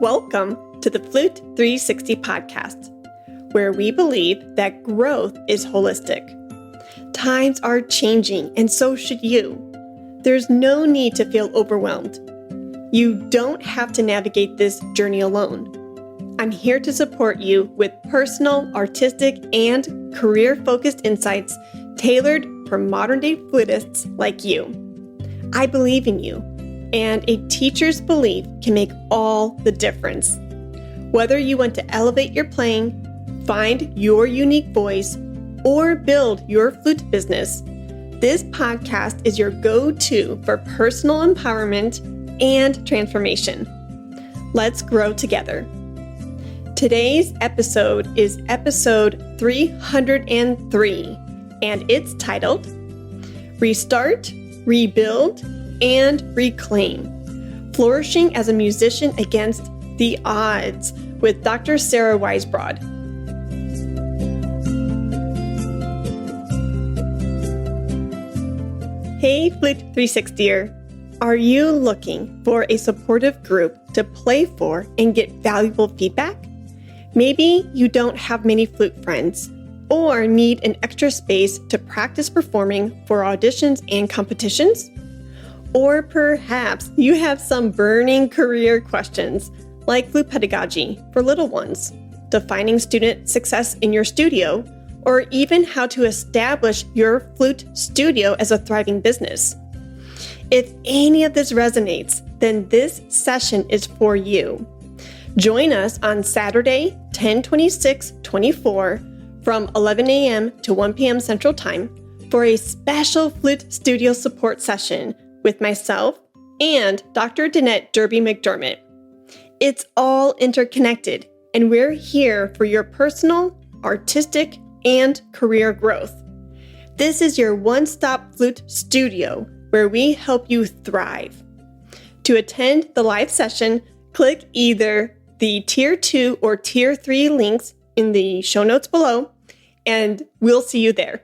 Welcome to the Flute 360 podcast, where we believe that growth is holistic. Times are changing, and so should you. There's no need to feel overwhelmed. You don't have to navigate this journey alone. I'm here to support you with personal, artistic, and career-focused insights tailored for modern-day flutists like you. I believe in you, and a teacher's belief can make all the difference. Whether you want to elevate your playing, find your unique voice, or build your flute business, this podcast is your go-to for personal empowerment and transformation. Let's grow together. Today's episode is episode 303, and it's titled Restart, Rebuild, and Reclaim, Flourishing as a Musician Against the Odds with Dr. Sarah Weisbrod. Hey, Flute 360er. Are you looking for a supportive group to play for and get valuable feedback? Maybe you don't have many flute friends or need an extra space to practice performing for auditions and competitions? Or perhaps you have some burning career questions like flute pedagogy for little ones, defining student success in your studio, or even how to establish your flute studio as a thriving business. If any of this resonates, then this session is for you. Join us on Saturday, 10/26/24 from 11 a.m. to 1 p.m. Central Time for a special flute studio support session with myself and Dr. Danette Derby McDermott. It's all interconnected, and we're here for your personal, artistic, and career growth. This is your one-stop flute studio where we help you thrive. To attend the live session, click either the Tier 2 or Tier 3 links in the show notes below, and we'll see you there.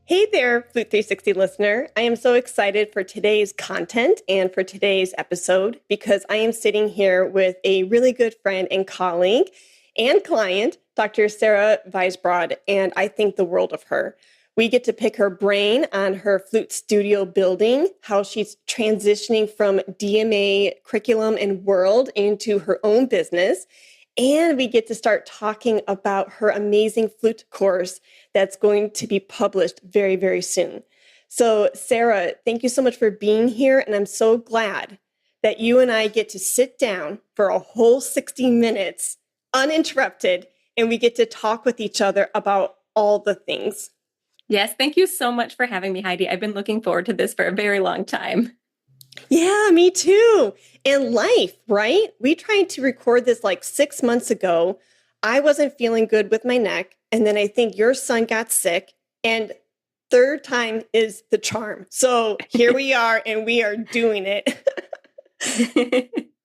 Hey there, Flute 360 listener. I am so excited for today's content and for today's episode because I am sitting here with a really good friend and colleague and client, Dr. Sarah Weisbrod, and I think the world of her. We get to pick her brain on her flute studio building, how she's transitioning from DMA curriculum and world into her own business. And we get to start talking about her amazing flute course that's going to be published very, very soon. So, Sarah, thank you so much for being here. And I'm so glad that you and I get to sit down for a whole 60 minutes uninterrupted, and we get to talk with each other about all the things. Yes, thank you so much for having me, Heidi. I've been looking forward to this for a very long time. Yeah, me too. And life, right? We tried to record this like 6 months ago. I wasn't feeling good with my neck. And then I think your son got sick. And third time is the charm. So here we are, and we are doing it.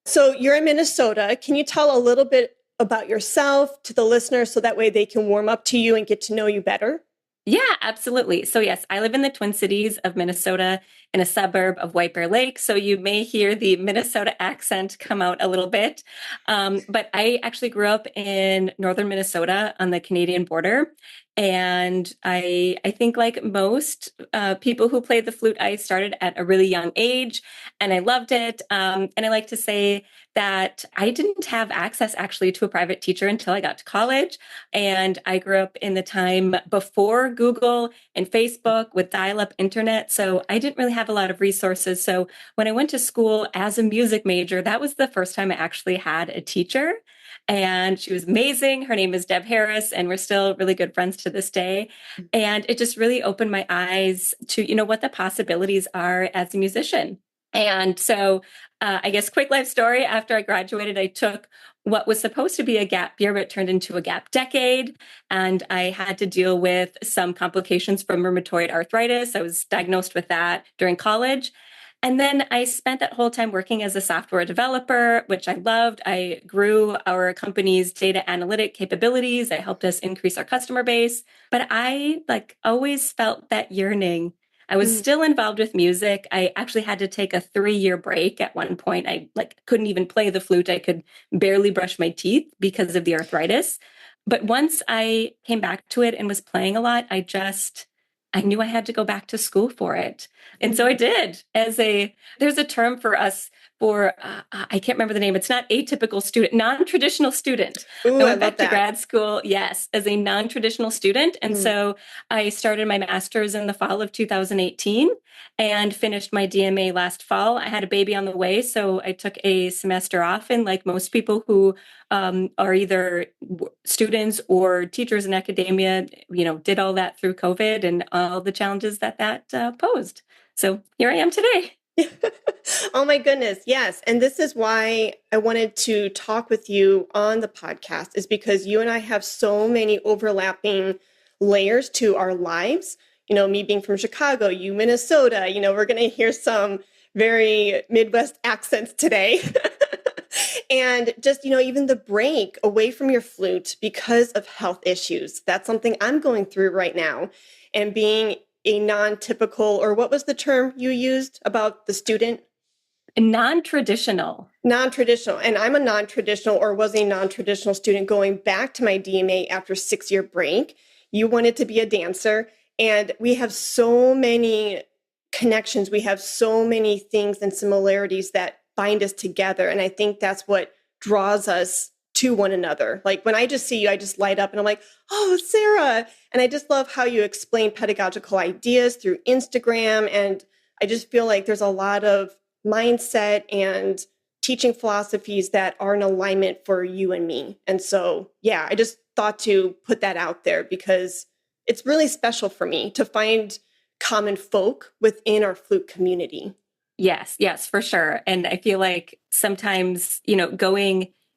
So you're in Minnesota. Can you tell a little bit about yourself to the listeners so that way they can warm up to you and get to know you better? Yeah, absolutely. So yes, I live in the Twin Cities of Minnesota in a suburb of White Bear Lake. So you may hear the Minnesota accent come out a little bit. But I actually grew up in northern Minnesota on the Canadian border. And I think like most people who play the flute, I started at a really young age and I loved it. And I like to say that I didn't have access actually to a private teacher until I got to college. And I grew up in the time before Google and Facebook with dial-up internet. So I didn't really have a lot of resources. So when I went to school as a music major, that was the first time I actually had a teacher. And she was amazing. Her name is Deb Harris, and we're still really good friends to this day. And it just really opened my eyes to, what the possibilities are as a musician. And so I guess quick life story, after I graduated, I took what was supposed to be a gap year, but it turned into a gap decade. And I had to deal with some complications from rheumatoid arthritis. I was diagnosed with that during college. And then I spent that whole time working as a software developer, which I loved. I grew our company's data analytic capabilities. I helped us increase our customer base. But I always felt that yearning I was Mm. still involved with music. I actually had to take a 3-year break at one point. I couldn't even play the flute. I could barely brush my teeth because of the arthritis. But once I came back to it and was playing a lot, I knew I had to go back to school for it. And so I did. There's a term for us for, I can't remember the name. It's not atypical student, non-traditional student. I Ooh, I went love back to that. grad school, yes, as a non-traditional student. And Mm. so I started my master's in the fall of 2018 and finished my DMA last fall. I had a baby on the way, so I took a semester off. And like most people who are either students or teachers in academia, did all that through COVID and all the challenges that posed. So here I am today. Oh my goodness, yes. And this is why I wanted to talk with you on the podcast, is because you and I have so many overlapping layers to our lives. Me being from Chicago, you Minnesota, we're going to hear some very Midwest accents today. And just, even the break away from your flute because of health issues. That's something I'm going through right now. And being a non-typical, or what was the term you used about the student? Non-traditional. Non-traditional. And I'm a non-traditional, or was a non-traditional student going back to my DMA after 6-year break. You wanted to be a dancer. And we have so many connections. We have so many things and similarities that bind us together. And I think that's what draws us to one another. Like when I just see you, I just light up and I'm like, oh, Sarah. And I just love how you explain pedagogical ideas through Instagram. And I just feel like there's a lot of mindset and teaching philosophies that are in alignment for you and me. And so, yeah, I just thought to put that out there because it's really special for me to find common folk within our flute community. Yes, for sure. And I feel like sometimes,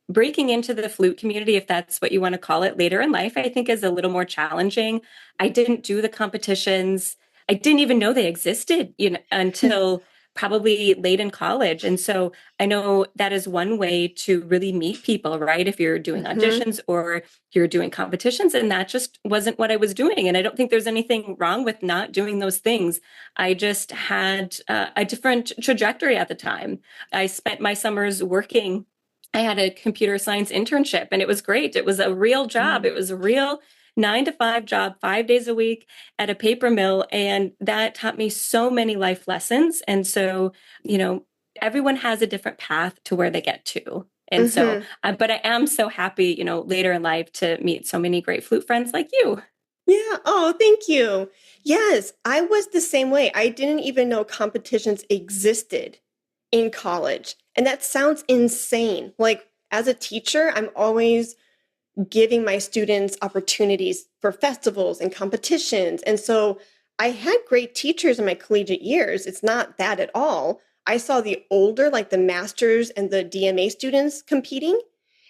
breaking into the flute community, if that's what you want to call it later in life, I think is a little more challenging. I didn't do the competitions. I didn't even know they existed, until probably late in college. And so I know that is one way to really meet people, right? If you're doing auditions or you're doing competitions, and that just wasn't what I was doing. And I don't think there's anything wrong with not doing those things. I just had a different trajectory at the time. I spent my summers working. I had a computer science internship and it was great. It was a real job. It was a real 9 to 5 job, 5 days a week at a paper mill. And that taught me so many life lessons. And so, everyone has a different path to where they get to. And so, but I am so happy, later in life to meet so many great flute friends like you. Yeah. Oh, thank you. Yes, I was the same way. I didn't even know competitions existed in college. And that sounds insane. Like as a teacher, I'm always giving my students opportunities for festivals and competitions. And so I had great teachers in my collegiate years. It's not that at all. I saw the older, like the masters and the DMA students competing.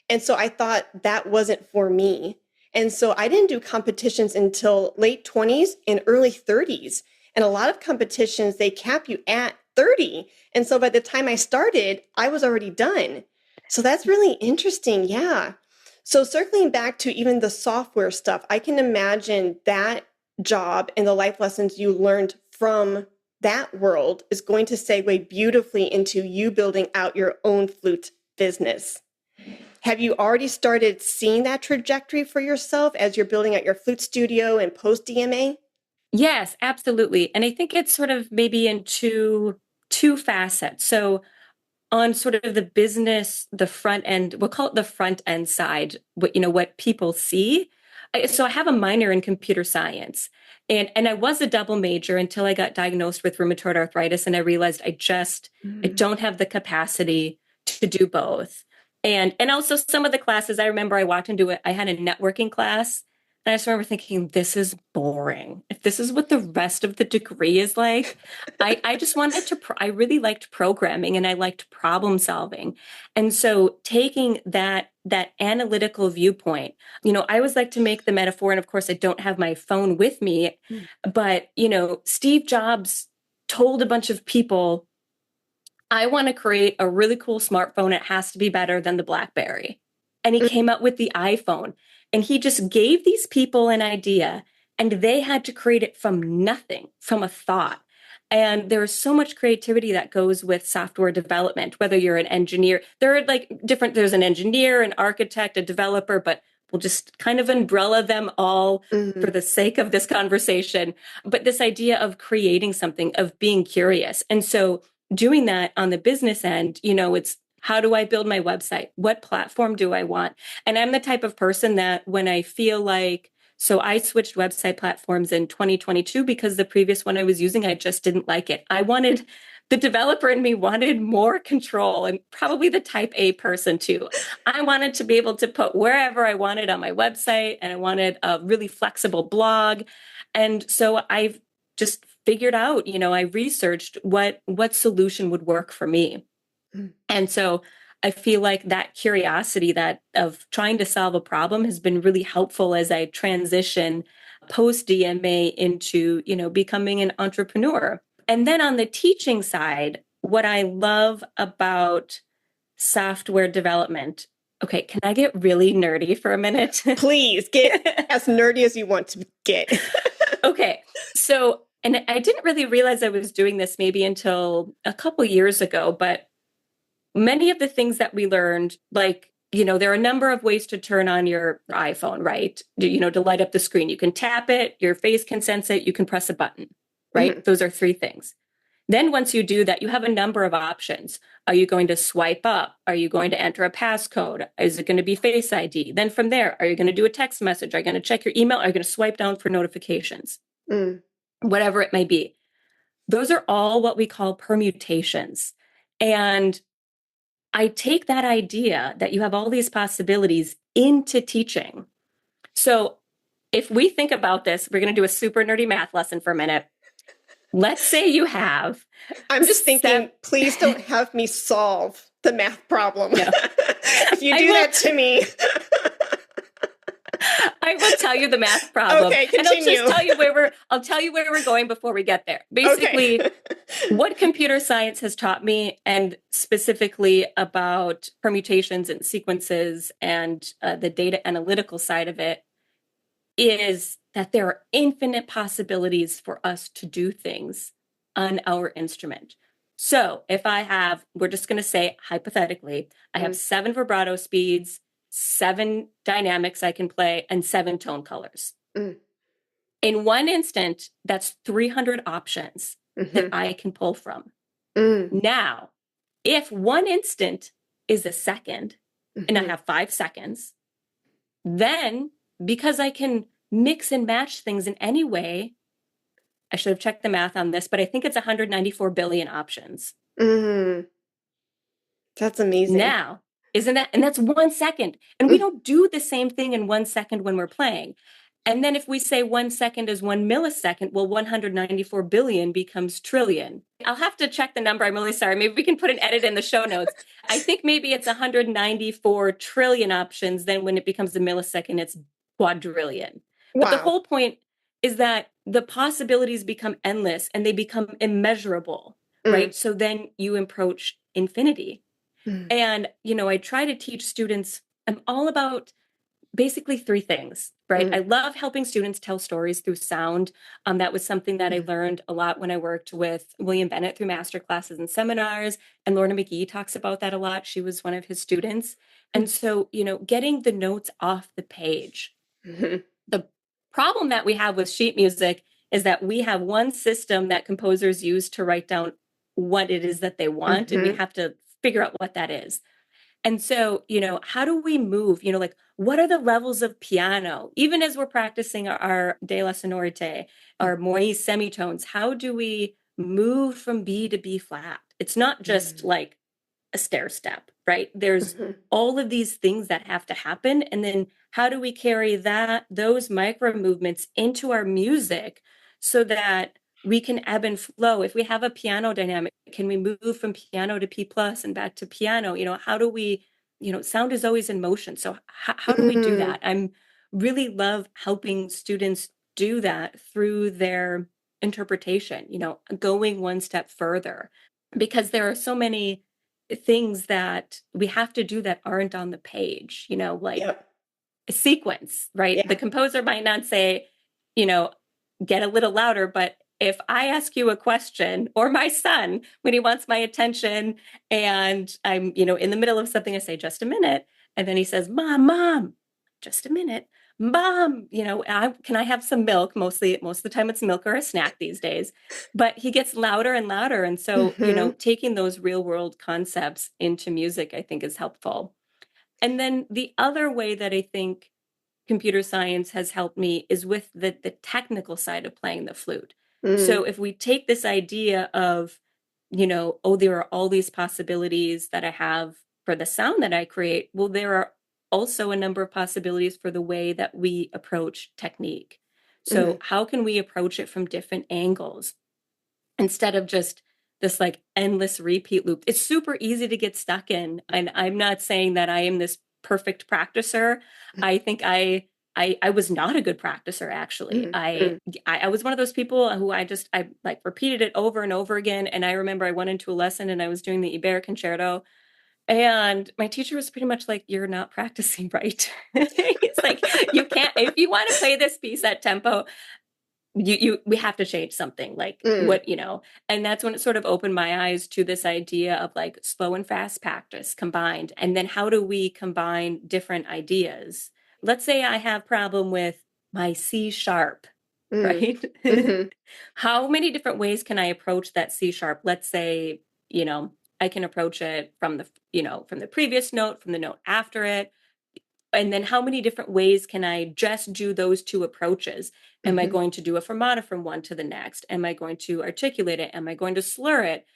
And so I thought that wasn't for me. And so I didn't do competitions until late 20s and early 30s. And a lot of competitions, they cap you at 30. And so by the time I started, I was already done. So that's really interesting. Yeah. So circling back to even the software stuff, I can imagine that job and the life lessons you learned from that world is going to segue beautifully into you building out your own flute business. Have you already started seeing that trajectory for yourself as you're building out your flute studio and post DMA? Yes, absolutely. And I think it's sort of maybe in two facets. So on sort of the business, the front end, we'll call it the front end side, what people see. So I have a minor in computer science and I was a double major until I got diagnosed with rheumatoid arthritis. And I realized I don't have the capacity to do both. And also some of the classes I remember I walked into it, I had a networking class. And I just remember thinking, this is boring. If this is what the rest of the degree is like, I just wanted to, I really liked programming and I liked problem solving. And so taking that analytical viewpoint, I always like to make the metaphor, and of course I don't have my phone with me, but, Steve Jobs told a bunch of people, I want to create a really cool smartphone. It has to be better than the BlackBerry. And he came up with the iPhone. And he just gave these people an idea and they had to create it from nothing, from a thought. And there is so much creativity that goes with software development, whether you're an engineer. There are like different, there's an engineer, an architect, a developer, but we'll just kind of umbrella them all for Mhm. the sake of this conversation. But this idea of creating something, of being curious. And so doing that on the business end, it's how do I build my website? What platform do I want? And I'm the type of person that when I feel like, so I switched website platforms in 2022 because the previous one I was using, I just didn't like it. The developer in me wanted more control, and probably the type A person too. I wanted to be able to put wherever I wanted on my website, and I wanted a really flexible blog. And so I've just figured out, I researched what solution would work for me. Mm. And so I feel like that curiosity that of trying to solve a problem has been really helpful as I transition post DMA into, becoming an entrepreneur. And then on the teaching side, what I love about software development. Okay, can I get really nerdy for a minute? Please get as nerdy as you want to get. Okay. So, and I didn't really realize I was doing this maybe until a couple years ago, but many of the things that we learned, like, there are a number of ways to turn on your iPhone, right? To light up the screen. You can tap it, your face can sense it, you can press a button, right? Mhm. Those are three things. Then once you do that, you have a number of options. Are you going to swipe up? Are you going to enter a passcode? Is it going to be Face ID? Then from there, are you going to do a text message? Are you going to check your email? Are you going to swipe down for notifications? Mm. Whatever it may be. Those are all what we call permutations. And I take that idea that you have all these possibilities into teaching. So if we think about this, we're going to do a super nerdy math lesson for a minute. Let's say you have I'm just thinking, please don't have me solve the math problem. No. If you do that to me. I will tell you the math problem. Okay, and I'll continue. just tell you where we're going before we get there. Basically, Okay. what computer science has taught me, and specifically about permutations and sequences and the data analytical side of it, is that there are infinite possibilities for us to do things on our instrument. So if we're just going to say hypothetically, I have 7 vibrato speeds, 7 dynamics I can play, and 7 tone colors. Mm. In one instant, that's 300 options that I can pull from. Now, if one instant is a second, and I have 5 seconds, then because I can mix and match things in any way, I should have checked the math on this, but I think it's 194 billion options. That's amazing. Now, isn't that, and that's 1 second. And we don't do the same thing in 1 second when we're playing. And then if we say 1 second is 1 millisecond, well, 194 billion becomes trillion. I'll have to check the number. I'm really sorry. Maybe we can put an edit in the show notes. I think maybe it's 194 trillion options. Then when it becomes a millisecond, it's quadrillion. Wow. But the whole point is that the possibilities become endless and they become immeasurable, right? So then you approach infinity. And, I try to teach students, I'm all about basically 3 things, right? I love helping students tell stories through sound. That was something that I learned a lot when I worked with William Bennett through master classes and seminars. And Lorna McGee talks about that a lot. She was one of his students. And so, getting the notes off the page. The problem that we have with sheet music is that we have one system that composers use to write down what it is that they want, and we have to figure out what that is. And so, how do we move, like, what are the levels of piano? Even as we're practicing our de la sonorité, our moist semitones, how do we move from B to B flat? It's not just like a stair step, right? There's all of these things that have to happen. And then how do we carry those micro movements into our music so that we can ebb and flow? If we have a piano dynamic, can we move from piano to P plus and back to piano? How do we, sound is always in motion. So how do we do that? I'm really love helping students do that through their interpretation, going one step further, because there are so many things that we have to do that aren't on the page, like a sequence, right? Yeah. The composer might not say, get a little louder, but if I ask you a question, or my son, when he wants my attention and I'm, in the middle of something, I say, just a minute. And then he says, Mom, just a minute. Mom, can I have some milk? Most of the time it's milk or a snack these days. But he gets louder and louder. And so, Mm-hmm. taking those real world concepts into music, I think is helpful. And then the other way that I think computer science has helped me is with the technical side of playing the flute. Mm, So if we take this idea of, oh, there are all these possibilities that I have for the sound that I create, well, there are also a number of possibilities for the way that we approach technique. So mm, how can we approach it from different angles instead of just this like endless repeat loop? It's super easy to get stuck in. And I'm not saying that I am this perfect practicer. I think I was not a good practicer, actually. mm, I, mm, I was one of those people who I like repeated it over and over again. And I remember I went into a lesson and I was doing the Iberic concerto, and my teacher was pretty much like, "You're not practicing right." It's like, you can't, if you want to play this piece at tempo, we have to change something, like mm, what. And that's when it sort of opened my eyes to this idea of like slow and fast practice combined. And then how do we combine different ideas? Let's say I have problem with my C sharp, mm, right? mhm, How many different ways can I approach that C sharp? Let's say, I can approach it from the previous note, from the note after it. And then how many different ways can I just do those two approaches? Am I mhm, going to do a fermata from one to the next? Am I going to articulate it? Am I going to slur it?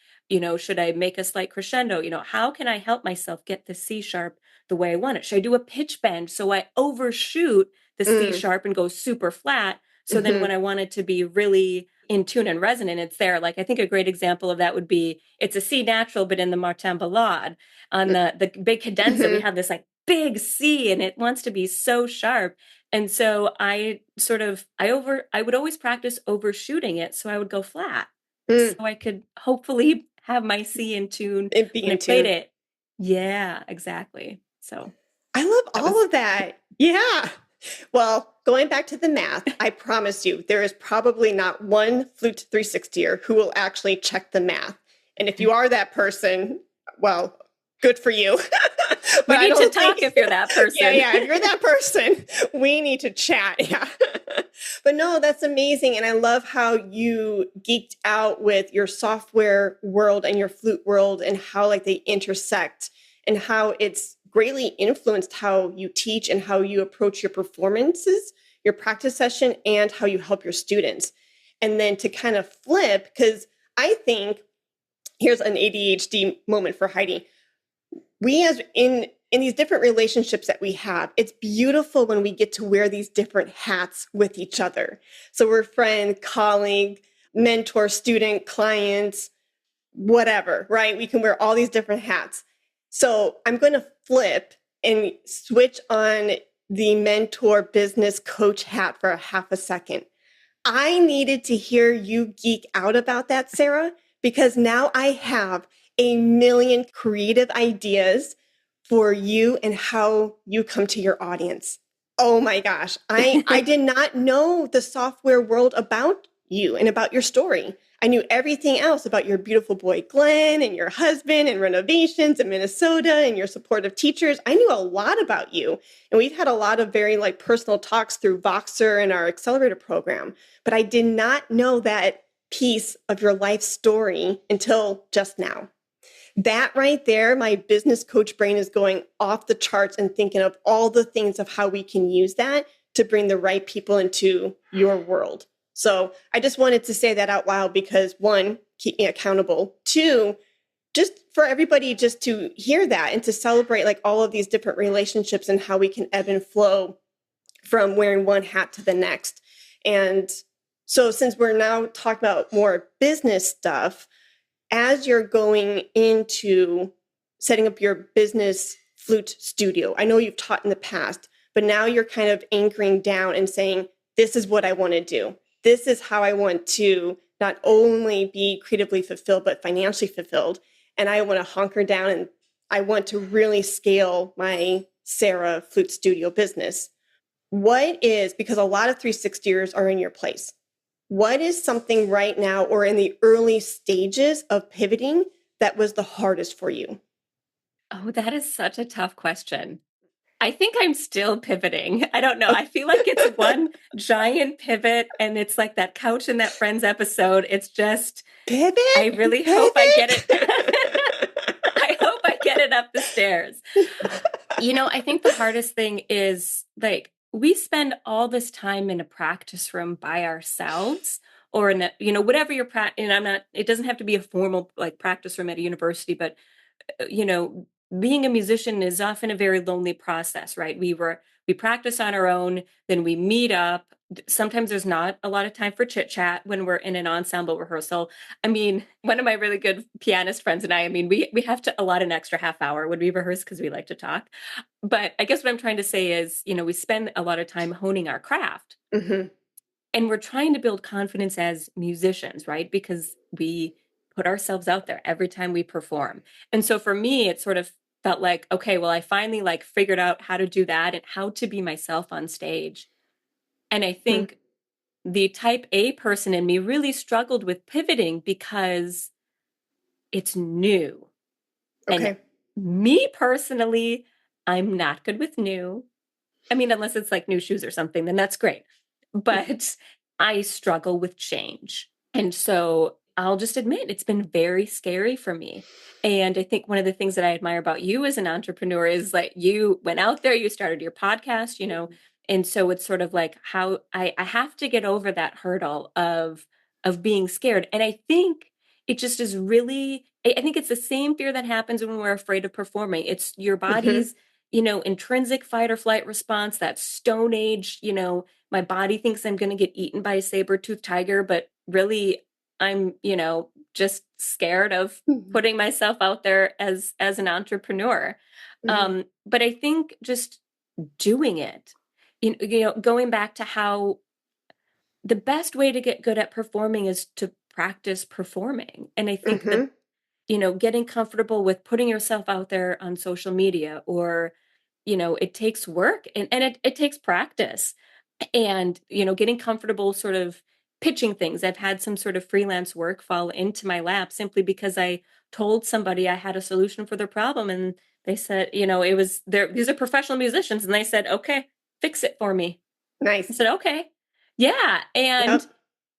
Should I make a slight crescendo? How can I help myself get the C sharp the way I want it? Should I do a pitch bend so I overshoot the C mm, sharp and go super flat? So then when mhm, I want it to be really in tune and resonant, it's there. Like, I think a great example of that would be, it's a C natural, but in the Martin Ballade on the big cadenza, we mhm, have this like big C and it wants to be so sharp. And so I would always practice overshooting it. So I would go flat so mm, I could hopefully have my C in tune and be when I in played tune. it. Yeah, exactly. So I love that all was, of that. Yeah. Well, going back to the math, I promise you, there is probably not one Flute 360er who will actually check the math. And if you are that person, well, good for you. we But I need to don't talk think, if you're that yeah, person. yeah, if you're that person, we need to chat. Yeah. But no, that's amazing. And I love how you geeked out with your software world and your flute world and how like they intersect and how it's greatly influenced how you teach and how you approach your performances, your practice session, and how you help your students. And then to kind of flip, because I think here's an ADHD moment for Heidi. We as in these different relationships that we have, it's beautiful when we get to wear these different hats with each other. So we're friend, colleague, mentor, student, clients, whatever, right? We can wear all these different hats. So I'm going to flip and switch on the mentor business coach hat for a half a second. I needed to hear you geek out about that, Sarah, because now I have a million creative ideas for you and how you come to your audience. Oh my gosh, I did not know the software world about you and about your story. I knew everything else about your beautiful boy, Glenn, and your husband, and renovations in Minnesota, and your supportive teachers. I knew a lot about you. And we've had a lot of very like personal talks through Voxer and our accelerator program. But I did not know that piece of your life story until just now. That right there, my business coach brain is going off the charts and thinking of all the things of how we can use that to bring the right people into your world. So I just wanted to say that out loud because one, keep me accountable. Two, just for everybody just to hear that and to celebrate like all of these different relationships and how we can ebb and flow from wearing one hat to the next. And so since we're now talking about more business stuff, as you're going into setting up your business flute studio, I know you've taught in the past, but now you're kind of anchoring down and saying, this is what I want to do. This is how I want to not only be creatively fulfilled, but financially fulfilled. And I want to hunker down and I want to really scale my Sarah Flute Studio business. What is, because a lot of 360ers are in your place. What is something right now or in the early stages of pivoting that was the hardest for you? Oh, that is such a tough question. I think I'm still pivoting. I don't know. Okay. I feel like it's one giant pivot, and it's like that Couch and that Friends episode. It's just, I Pivot, really hope I get it. pivot. I hope I get it up the stairs. I think the hardest thing is like we spend all this time in a practice room by ourselves or in a, whatever your practice, and I'm not, it doesn't have to be a formal like practice room at a university, but you know, being a musician is often a very lonely process, right? We practice on our own, then we meet up. Sometimes there's not a lot of time for chit chat when we're in an ensemble rehearsal. I mean, one of my really good pianist friends and I mean, we have to allot an extra half hour when we rehearse because we like to talk. But I guess what I'm trying to say is, we spend a lot of time honing our craft. Hmm. And we're trying to build confidence as musicians, right? Because we put ourselves out there every time we perform. And so for me, it sort of felt like, okay, well, I finally like figured out how to do that and how to be myself on stage. And I think the type A person in me really struggled with pivoting because it's new. And Okay. me personally, I'm not good with new. I mean, unless it's like new shoes or something, then that's great. But I struggle with change. And so I'll just admit it's been very scary for me. And I think one of the things that I admire about you as an entrepreneur is like you went out there, you started your podcast, and so it's sort of like how I have to get over that hurdle of being scared. And I think it just is really, I think it's the same fear that happens when we're afraid of performing. It's your Hmm. body's intrinsic fight or flight response, that stone age, my body thinks I'm going to get eaten by a saber-toothed tiger, but really I'm, just scared of putting myself out there as an entrepreneur. Hmm. But I think just doing it, going back to how the best way to get good at performing is to practice performing. And I think that Hmm. getting comfortable with putting yourself out there on social media or, it takes work and it takes practice and, getting comfortable sort of pitching things. I've had some sort of freelance work fall into my lap simply because I told somebody I had a solution for their problem. And they said, it was there. These are professional musicians. And they said, okay, fix it for me. I Nice. said, okay. Yeah. And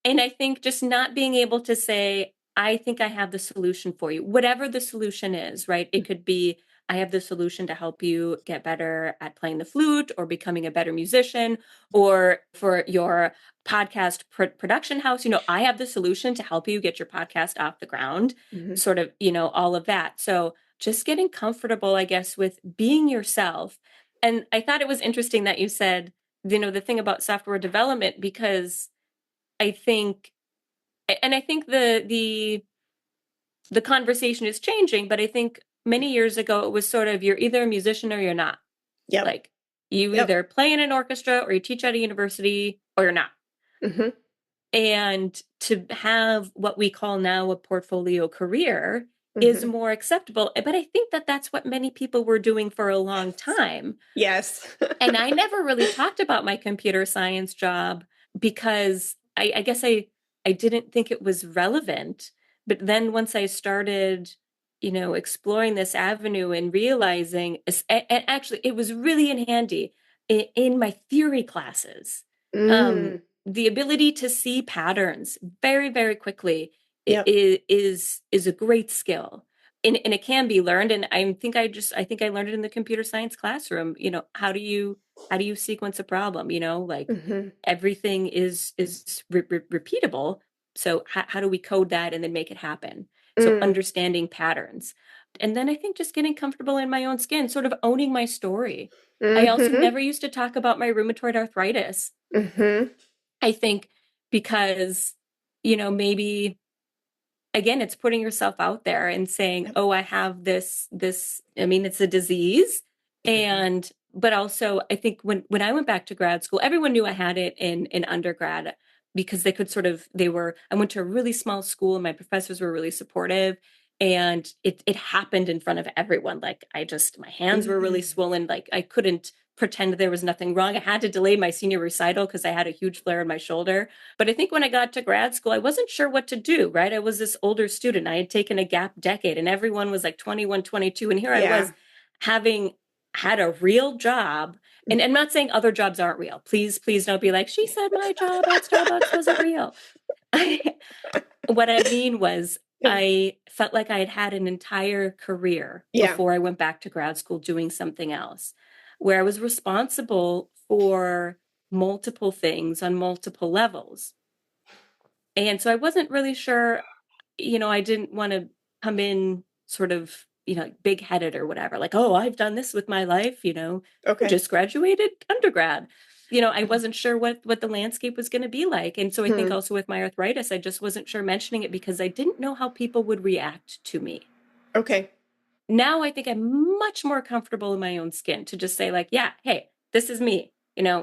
Yep. I think just not being able to say, I think I have the solution for you, whatever the solution is, right? It could be, I have the solution to help you get better at playing the flute or becoming a better musician, or for your podcast production house, I have the solution to help you get your podcast off the ground, Hmm. sort of, all of that. So just getting comfortable, I guess, with being yourself. And I thought it was interesting that you said, the thing about software development, because I think, and I think the conversation is changing, but I think many years ago it was sort of you're either a musician or you're not. Yep. Like you Yep. either play in an orchestra or you teach at a university or you're not. Hmm. And to have what we call now a portfolio career is Hmm. more acceptable. But I think that that's what many people were doing for a long time. Yes. And I never really talked about my computer science job because I guess I didn't think it was relevant. But then once I started, exploring this avenue and realizing, and actually it was really in handy in my theory classes. Mm. The ability to see patterns very, very quickly Yep. is a great skill. And it can be learned. And I think I learned it in the computer science classroom. How do you sequence a problem? Like Hmm. everything is repeatable. So how do we code that and then make it happen? So Mm. understanding patterns. And then I think just getting comfortable in my own skin, sort of owning my story. I also Hmm. never used to talk about my rheumatoid arthritis. Hmm. I think because, maybe again, it's putting yourself out there and saying, Yep. oh, I have this, I mean, it's a disease. And, but also I think when I went back to grad school, everyone knew I had it in undergrad because they could sort of, I went to a really small school and my professors were really supportive. And it happened in front of everyone. Like my hands were really Mm. swollen. Like I couldn't pretend there was nothing wrong. I had to delay my senior recital because I had a huge flare in my shoulder. But I think when I got to grad school, I wasn't sure what to do, right? I was this older student. I had taken a gap decade and everyone was like 21, 22. And here I Yeah. was having had a real job. And I'm not saying other jobs aren't real. Please, please don't be like, she said my job at Starbucks wasn't real. What I mean was, Yeah. I felt like I had had an entire career Yeah. before I went back to grad school doing something else, where I was responsible for multiple things on multiple levels. And so I wasn't really sure, I didn't want to come in sort of, big headed or whatever, like, oh, I've done this with my life, I Okay. just graduated undergrad. I wasn't sure what the landscape was going to be like. And so I think Hmm. also with my arthritis, I just wasn't sure mentioning it because I didn't know how people would react to me. Okay. Now I think I'm much more comfortable in my own skin to just say, like, yeah, hey, this is me, Yeah.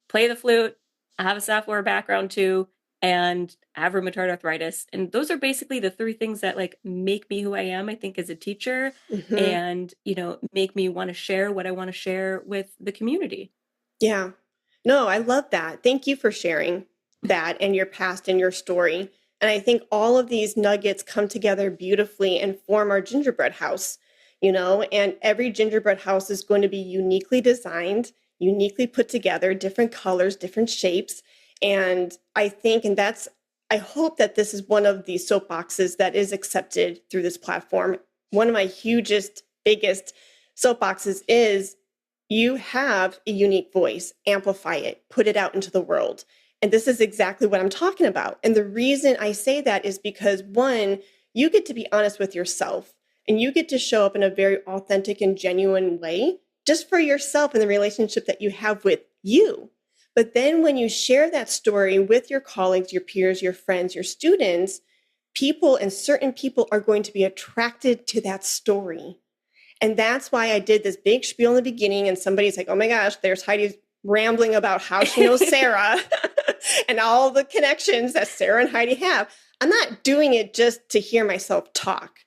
play the flute. I have a software background too, and I have rheumatoid arthritis. And those are basically the three things that like make me who I am, I think, as a teacher, Hmm. and, make me want to share what I want to share with the community. Yeah. No, I love that. Thank you for sharing that and your past and your story. And I think all of these nuggets come together beautifully and form our gingerbread house, and every gingerbread house is going to be uniquely designed, uniquely put together, different colors, different shapes. And I think, I hope that this is one of the soapboxes that is accepted through this platform. One of my hugest, biggest soapboxes is you have a unique voice, amplify it, put it out into the world. And this is exactly what I'm talking about. And the reason I say that is because, one, you get to be honest with yourself and you get to show up in a very authentic and genuine way just for yourself and the relationship that you have with you. But then when you share that story with your colleagues, your peers, your friends, your students, people and certain people are going to be attracted to that story. And that's why I did this big spiel in the beginning. And somebody's like, oh my gosh, there's Heidi rambling about how she knows Sarah and all the connections that Sarah and Heidi have. I'm not doing it just to hear myself talk.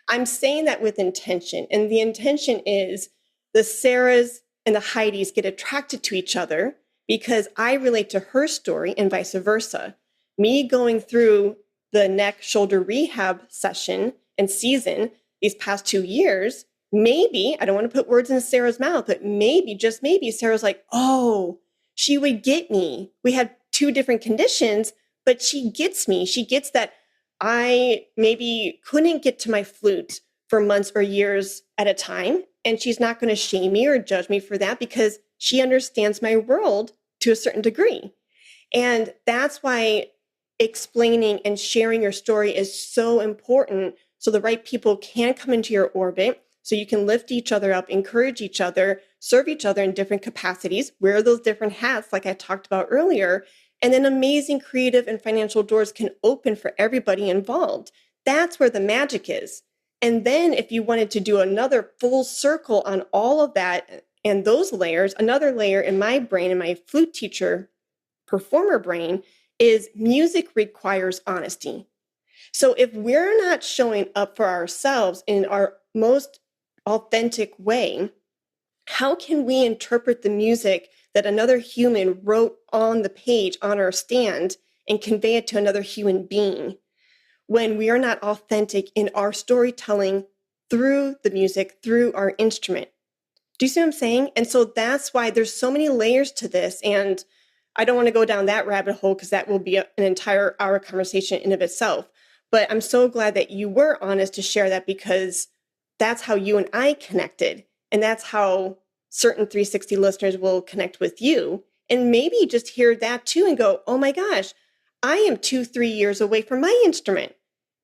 I'm saying that with intention. And the intention is the Sarahs and the Heidis get attracted to each other because I relate to her story and vice versa. Me going through the neck shoulder rehab session and season these past 2 years, maybe, I don't want to put words in Sarah's mouth, but maybe, just maybe, Sarah's like, oh, she would get me. We had two different conditions, but she gets me. She gets that I maybe couldn't get to my flute for months or years at a time. And she's not going to shame me or judge me for that because she understands my world to a certain degree. And that's why explaining and sharing your story is so important so the right people can come into your orbit, so you can lift each other up, encourage each other, serve each other in different capacities, wear those different hats like I talked about earlier, and then amazing creative and financial doors can open for everybody involved. That's where the magic is. And then if you wanted to do another full circle on all of that and those layers, another layer in my brain, in my flute teacher performer brain, is music requires honesty. So if we're not showing up for ourselves in our most authentic way, how can we interpret the music that another human wrote on the page on our stand and convey it to another human being when we are not authentic in our storytelling through the music, through our instrument? Do you see what I'm saying? And so that's why there's so many layers to this. And I don't want to go down that rabbit hole because that will be an entire hour conversation in of itself. But I'm so glad that you were honest to share that because that's how you and I connected. And that's how certain 360 listeners will connect with you. And maybe just hear that too and go, oh my gosh, I am 2-3 years away from my instrument.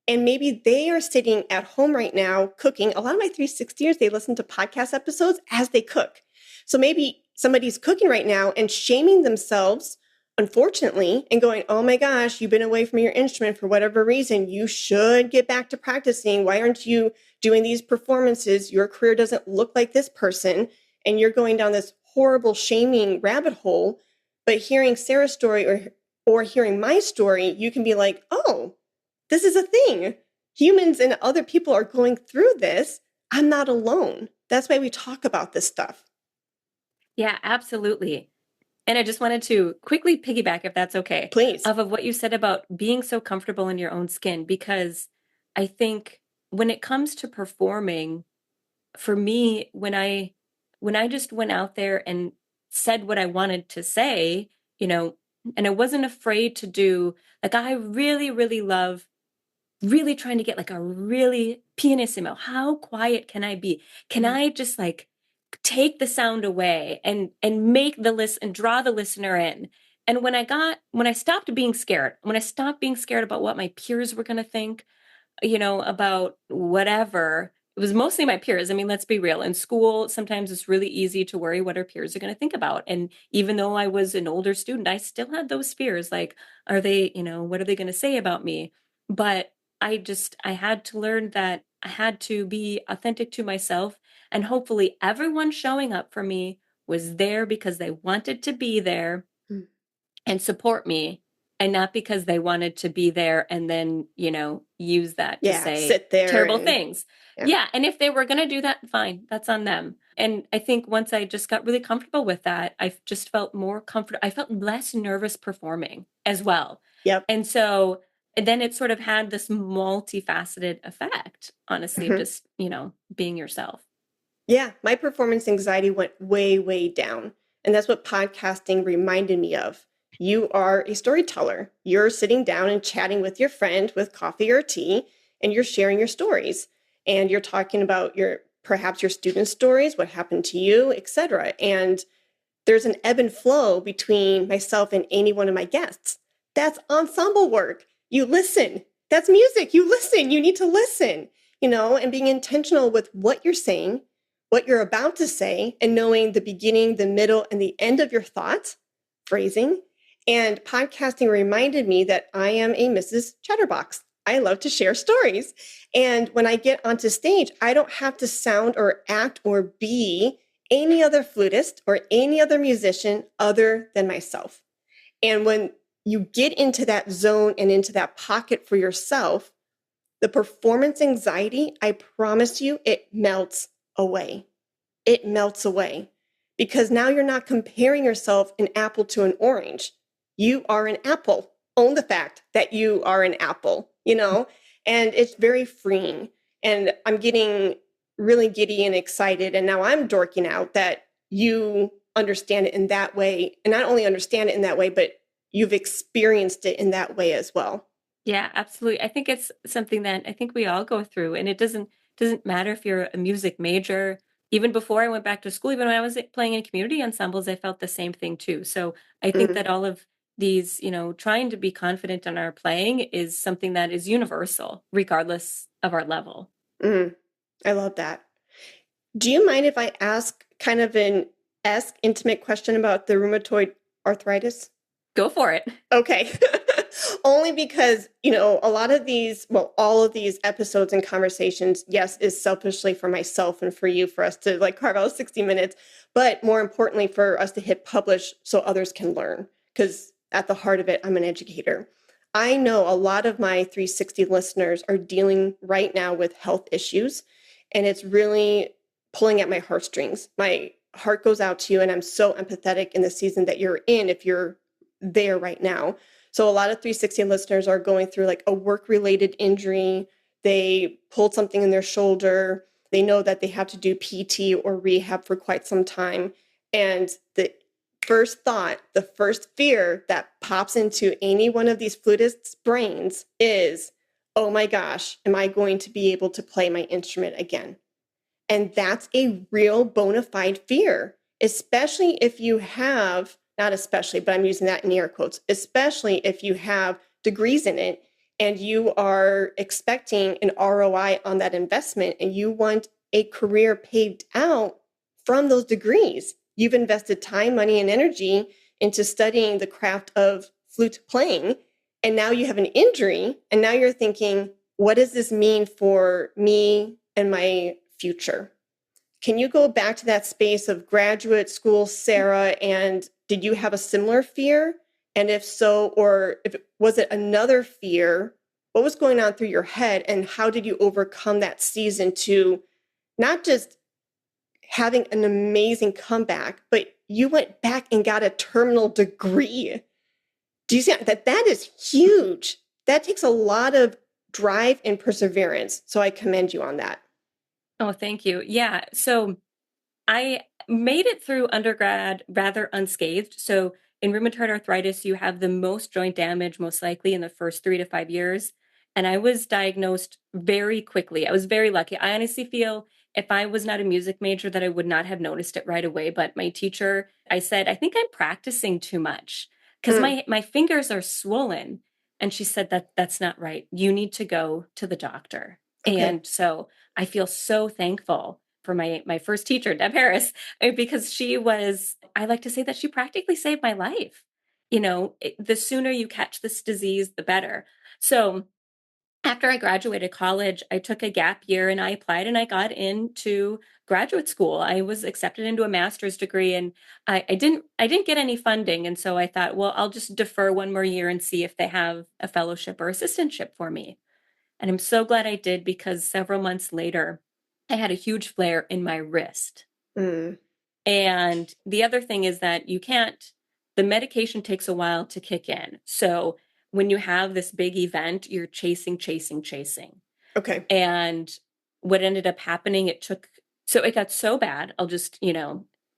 And maybe they are sitting at home right now cooking. A lot of my 360ers, they listen to podcast episodes as they cook. So maybe somebody's cooking right now and shaming themselves, unfortunately, and going, oh my gosh, you've been away from your instrument for whatever reason. You should get back to practicing. Why aren't you doing these performances? Your career doesn't look like this person. And you're going down this horrible shaming rabbit hole. But hearing Sarah's story or hearing my story, you can be like, oh, this is a thing. Humans and other people are going through this. I'm not alone. That's why we talk about this stuff. Yeah, absolutely. And I just wanted to quickly piggyback, if that's okay, Please. off of what you said about being so comfortable in your own skin, because I think when it comes to performing, for me, when I just went out there and said what I wanted to say, you know, and I wasn't afraid to do, like, I really, really love really trying to get like a really pianissimo. How quiet can I be? Can Mm. I just like take the sound away and make the list and draw the listener in? And when I stopped being scared, when I stopped being scared about what my peers were going to think, about whatever. It was mostly my peers. I mean, let's be real. In school, sometimes it's really easy to worry what our peers are going to think about. And even though I was an older student, I still had those fears. Like, are they, what are they going to say about me? But I had to learn that I had to be authentic to myself. And hopefully, everyone showing up for me was there because they wanted to be there Mm. and support me, and not because they wanted to be there and then, use that to Yeah, say sit there terrible and things. yeah. Yeah. And if they were going to do that, fine, that's on them. And I think once I just got really comfortable with that, I just felt more comfortable. I felt less nervous performing as well. Yep. And so and then it sort of had this multifaceted effect, honestly, of Mhm. just, being yourself. Yeah, my performance anxiety went way, way down. And that's what podcasting reminded me of. You are a storyteller. You're sitting down and chatting with your friend with coffee or tea, and you're sharing your stories. And you're talking about perhaps your student stories, what happened to you, etc. And there's an ebb and flow between myself and any one of my guests. That's ensemble work. You listen. That's music. You listen. You need to listen, and being intentional with what you're saying, what you're about to say, and knowing the beginning, the middle, and the end of your thoughts, phrasing. And podcasting reminded me that I am a Mrs. Chatterbox. I love to share stories. And when I get onto stage, I don't have to sound or act or be any other flutist or any other musician other than myself. And when you get into that zone and into that pocket for yourself, the performance anxiety, I promise you, it melts away. It melts away because now you're not comparing yourself an apple to an orange. You are an apple. Own the fact that you are an apple, and it's very freeing. And I'm getting really giddy and excited. And now I'm dorking out that you understand it in that way. And not only understand it in that way, but you've experienced it in that way as well. Yeah, absolutely. I think it's something that I think we all go through, and it doesn't matter if you're a music major. Even before I went back to school, even when I was playing in community ensembles, I felt the same thing too. So I think Mm, that all of these, trying to be confident in our playing is something that is universal, regardless of our level. mm, I love that. Do you mind if I ask kind of an intimate question about the rheumatoid arthritis? Go for it. Okay. Only because, a lot of these, well, all of these episodes and conversations, yes, is selfishly for myself and for you, for us to like carve out 60 minutes, but more importantly, for us to hit publish so others can learn. Because at the heart of it, I'm an educator. I know a lot of my 360 listeners are dealing right now with health issues, and it's really pulling at my heartstrings. My heart goes out to you, and I'm so empathetic in the season that you're in if you're there right now. So a lot of 360 listeners are going through like a work-related injury. They pulled something in their shoulder. They know that they have to do PT or rehab for quite some time. And the first thought, the first fear that pops into any one of these flutists' brains is, oh my gosh, am I going to be able to play my instrument again? And that's a real bona fide fear, especially if you have, not especially, but I'm using that in air quotes, especially if you have degrees in it and you are expecting an ROI on that investment and you want a career paved out from those degrees. You've invested time, money, and energy into studying the craft of flute playing. And now you have an injury. And now you're thinking, what does this mean for me and my future? Can you go back to that space of graduate school, Sarah? And did you have a similar fear? And if so, or if was it another fear, what was going on through your head? And how did you overcome that season to not just having an amazing comeback, but you went back and got a terminal degree. Do you see that? That is huge. That takes a lot of drive and perseverance. So I commend you on that. Oh, thank you. Yeah. So I made it through undergrad rather unscathed. So in rheumatoid arthritis, you have the most joint damage, most likely in the first 3 to 5 years. And I was diagnosed very quickly. I was very lucky. I honestly feel if I was not a music major that I would not have noticed it right away. But my teacher, I said, I think I'm practicing too much because Mm, my fingers are swollen. And she said that that's not right. You need to go to the doctor. okay. And so I feel so thankful for my first teacher, Deb Harris, because she was, I like to say that she practically saved my life. The sooner you catch this disease, the better. So after I graduated college, I took a gap year and I applied and I got into graduate school. I was accepted into a master's degree and I didn't get any funding. And so I thought, well, I'll just defer one more year and see if they have a fellowship or assistantship for me. And I'm so glad I did because several months later, I had a huge flare in my wrist. Mm, And the other thing is that the medication takes a while to kick in. So when you have this big event, you're chasing, chasing, chasing. okay. And what ended up happening, so it got so bad. I'll just,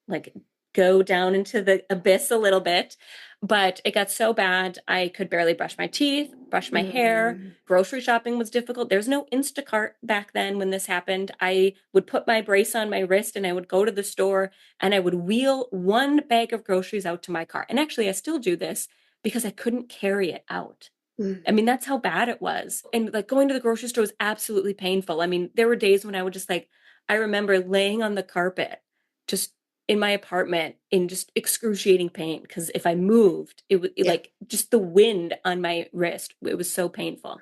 like go down into the abyss a little bit. But it got so bad, I could barely brush my teeth, brush my hair. Mm, Grocery shopping was difficult. There's no Instacart back then when this happened. I would put my brace on my wrist and I would go to the store and I would wheel one bag of groceries out to my car. And actually, I still do this because I couldn't carry it out. mm, I mean, that's how bad it was. And like going to the grocery store was absolutely painful. I mean, there were days when I would just I remember laying on the carpet just in my apartment in just excruciating pain because if I moved, it was yeah. like just the wind on my wrist. It was so painful.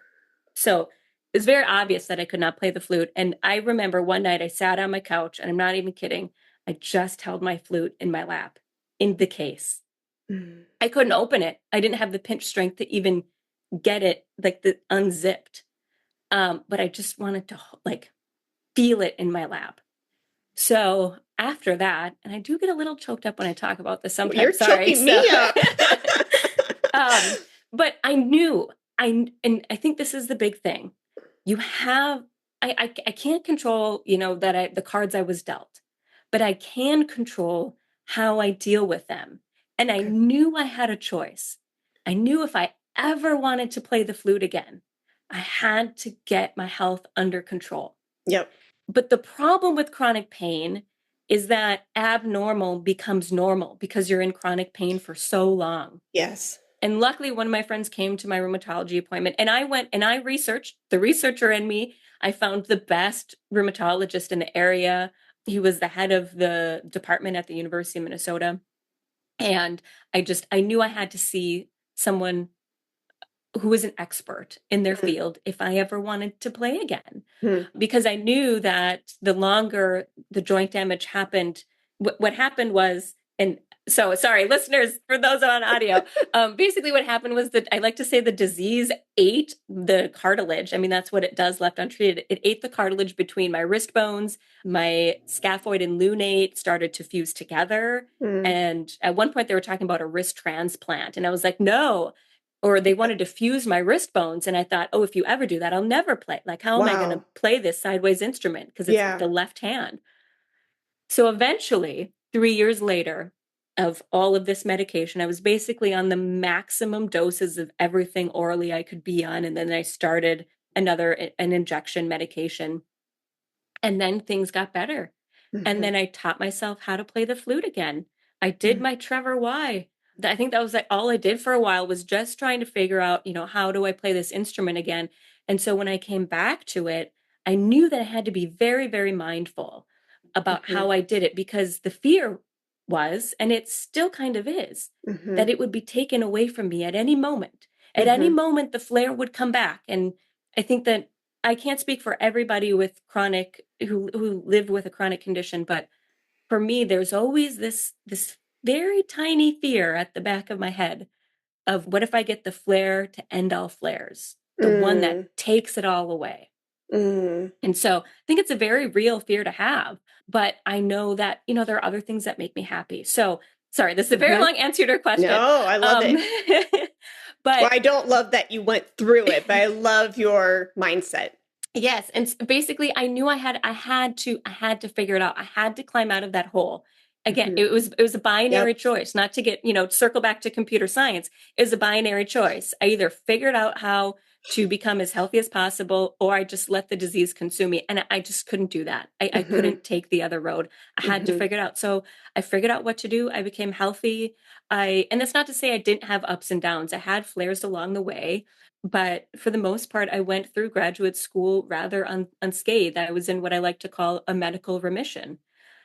So it's very obvious that I could not play the flute. And I remember one night I sat on my couch, and I'm not even kidding. I just held my flute in my lap in the case. Mm, I couldn't open it. I didn't have the pinch strength to even get it like the unzipped. But I just wanted to feel it in my lap. So after that, and I do get a little choked up when I talk about this well, you're sometimes. Sorry. choking So, me up. but I knew and I think this is the big thing. You have, I can't control, that the cards I was dealt, but I can control how I deal with them. And I Okay. knew I had a choice. I knew if I ever wanted to play the flute again, I had to get my health under control. Yep. But the problem with chronic pain is that abnormal becomes normal because you're in chronic pain for so long. Yes. And luckily, one of my friends came to my rheumatology appointment and I went and I researched the researcher in me. I found the best rheumatologist in the area. He was the head of the department at the University of Minnesota. And I knew I had to see someone who was an expert in their Mm, field if I ever wanted to play again. mm, Because I knew that the longer the joint damage happened, what happened was, and so sorry, listeners, for those on audio, basically what happened was that I like to say the disease ate the cartilage. I mean, that's what it does left untreated. It ate the cartilage between my wrist bones, my scaphoid and lunate started to fuse together. mm. And at one point they were talking about a wrist transplant. And I was like, no, or they wanted to fuse my wrist bones. And I thought, oh, if you ever do that, I'll never play. Like, how am I going to Wow. play this sideways instrument? Because it's Yeah. the left hand. So eventually, 3 years later of all of this medication, I was basically on the maximum doses of everything orally I could be on. And then I started an injection medication. And then things got better. And Mhm, then I taught myself how to play the flute again. I did mm, my Trevor Y. I think that was like all I did for a while was just trying to figure out, how do I play this instrument again? And so when I came back to it, I knew that I had to be very, very mindful about mhm, how I did it because the fear was, and it still kind of is, that mhm, it would be taken away from me at any moment. At any mhm, moment, the flare would come back. And I think that I can't speak for everybody with chronic who live with a chronic condition, but for me, there's always this very tiny fear at the back of my head of what if I get the flare to end all flares, the one that mm, takes it all away. mm, And so I think it's a very real fear to have, but I know that, there are other things that make me happy. So Sorry, this is a very long answer to your question. No, I love it. But well, I don't love that you went through it, but I love your mindset. yes, and basically, I knew I had to figure it out. I had to climb out of that hole. Again, Mm-hmm. it was a binary Yep. choice, not to get, circle back to computer science. It was a binary choice. I either figured out how to become as healthy as possible, or I just let the disease consume me. And I just couldn't do that. I Mm-hmm. couldn't take the other road. I had to Mm-hmm. figure it out. So I figured out what to do. I became healthy. And that's not to say I didn't have ups and downs. I had flares along the way. But for the most part, I went through graduate school rather unscathed. I was in what I like to call a medical remission.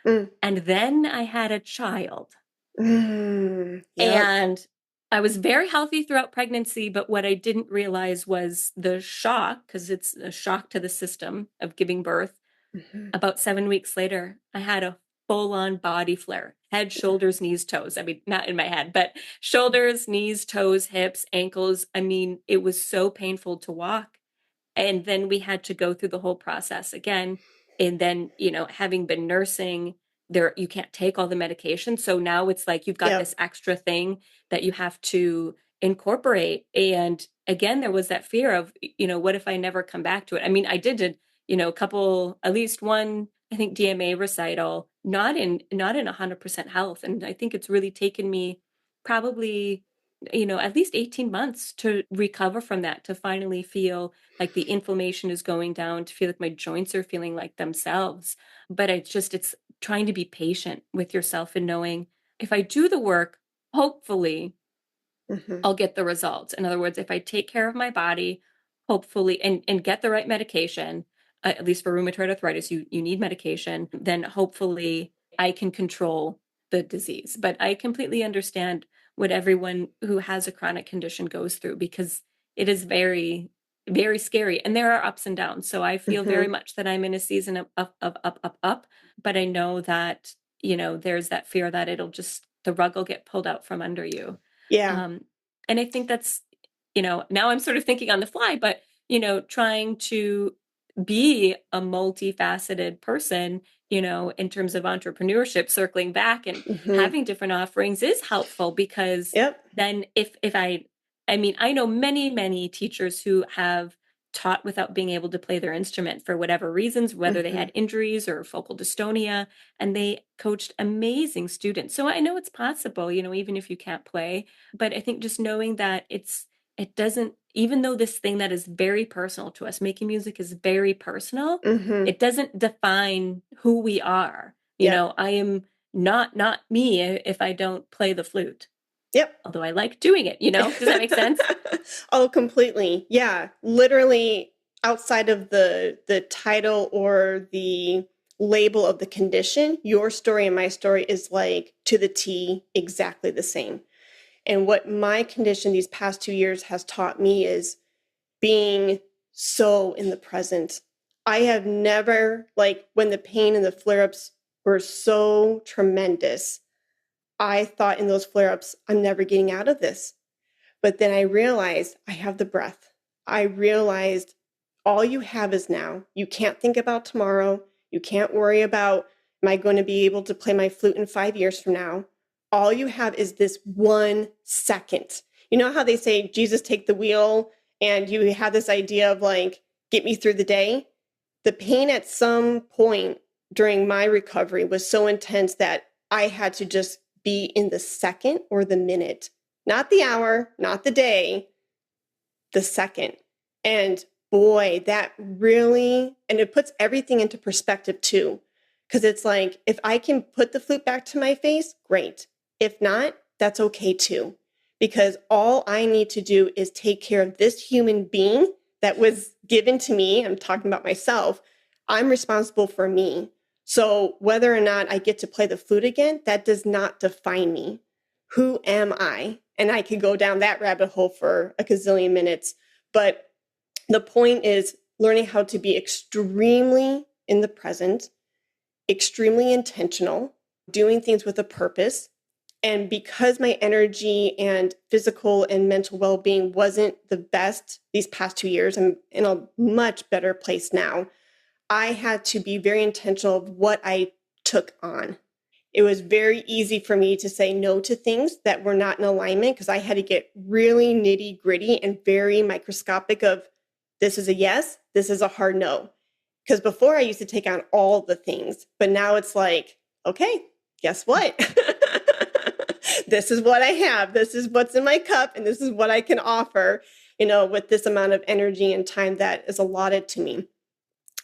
Mm. And then I had a child. Yep. And I was very healthy throughout pregnancy, but what I didn't realize was the shock, because it's a shock to the system of giving birth. Mm-hmm. About 7 weeks later, I had a full-on body flare, head, shoulders, knees, toes. I mean, not in my head, but shoulders, knees, toes, hips, ankles. I mean, it was so painful to walk. And then we had to go through the whole process again. And then, having been nursing, there you can't take all the medication. So now it's like you've got Yep. this extra thing that you have to incorporate. And again, there was that fear of, what if I never come back to it? I mean, I did, a couple, at least one, I think DMA recital, not in 100% health. And I think it's really taken me probably, at least 18 months to recover from that, to finally feel like the inflammation is going down, to feel like my joints are feeling like themselves. But it's trying to be patient with yourself and knowing, if I do the work, hopefully Mm-hmm. I'll get the results. In other words, if I take care of my body, hopefully, and get the right medication, at least for rheumatoid arthritis, you need medication, then hopefully I can control the disease. But I completely understand what everyone who has a chronic condition goes through, because it is very, very scary. And there are ups and downs. So I feel very Mm-hmm. much that I'm in a season of up, up, up, up, up. But I know that, there's that fear that the rug will get pulled out from under you. Yeah. Um, and I think that's, now I'm sort of thinking on the fly, but, trying to be a multifaceted person, in terms of entrepreneurship, circling back and Mm-hmm. having different offerings is helpful, because Yep. then if I mean, I know many, many teachers who have taught without being able to play their instrument for whatever reasons, whether they Mm-hmm. had injuries or focal dystonia, and they coached amazing students. So I know it's possible, even if you can't play. But I think just knowing that it doesn't, even though this thing that is very personal to us, making music is very personal, Mm-hmm. it doesn't define who we are. Yep. I am not me if I don't play the flute, Yep. although I like doing it. Does that make sense? Oh, completely. Yeah. Literally outside of the title or the label of the condition, your story and my story is like to the T exactly the same. And what my condition these past 2 years has taught me is being so in the present. I have never, like, when the pain and the flare ups were so tremendous, I thought in those flare ups, I'm never getting out of this. But then I realized I have the breath. I realized all you have is now. You can't think about tomorrow. You can't worry about, am I going to be able to play my flute in 5 years from now? All you have is this 1 second. You know how they say, Jesus, take the wheel, and you have this idea of like, get me through the day? The pain at some point during my recovery was so intense that I had to just be in the second or the minute, not the hour, not the day, the second. And boy, that really, and it puts everything into perspective too. Because it's like, if I can put the flute back to my face, great. If not, that's okay too. Because all I need to do is take care of this human being that was given to me. I'm talking about myself. I'm responsible for me. So whether or not I get to play the flute again, that does not define me. Who am I? And I could go down that rabbit hole for a gazillion minutes. But the point is learning how to be extremely in the present, extremely intentional, doing things with a purpose. And because my energy and physical and mental well-being wasn't the best these past 2 years, I'm in a much better place now. I had to be very intentional of what I took on. it was very easy for me to say no to things that were not in alignment because I had to get really nitty gritty and very microscopic of this is a yes, this is a hard no. Because before I used to take on all the things, but now it's like, okay, guess what? This is what I have. This is what's in my cup, and this is what I can offer, with this amount of energy and time that is allotted to me.